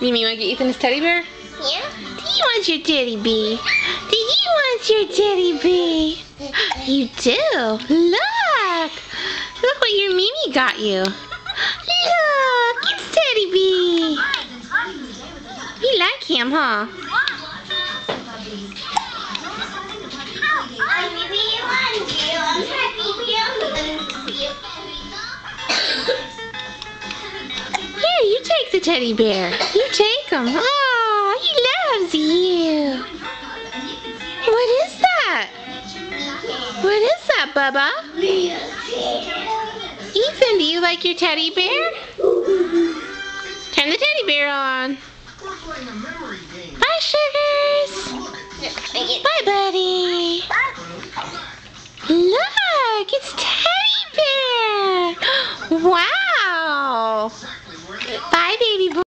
Mimi, you want to get Ethan his teddy bear? Yeah. Do you want your teddy bear? Do you want your teddy bear? You do. Look. Look what your Mimi got you. Look, it's Teddy bear. You like him, huh? Here, you take the teddy bear. You take him. Oh, he loves you. What is that? What is that, Bubba? Ethan, do you like your teddy bear? Turn the teddy bear on. Bye, sugars. Bye, buddy. Look, it's Teddy Bear. Wow. Bye, baby boy.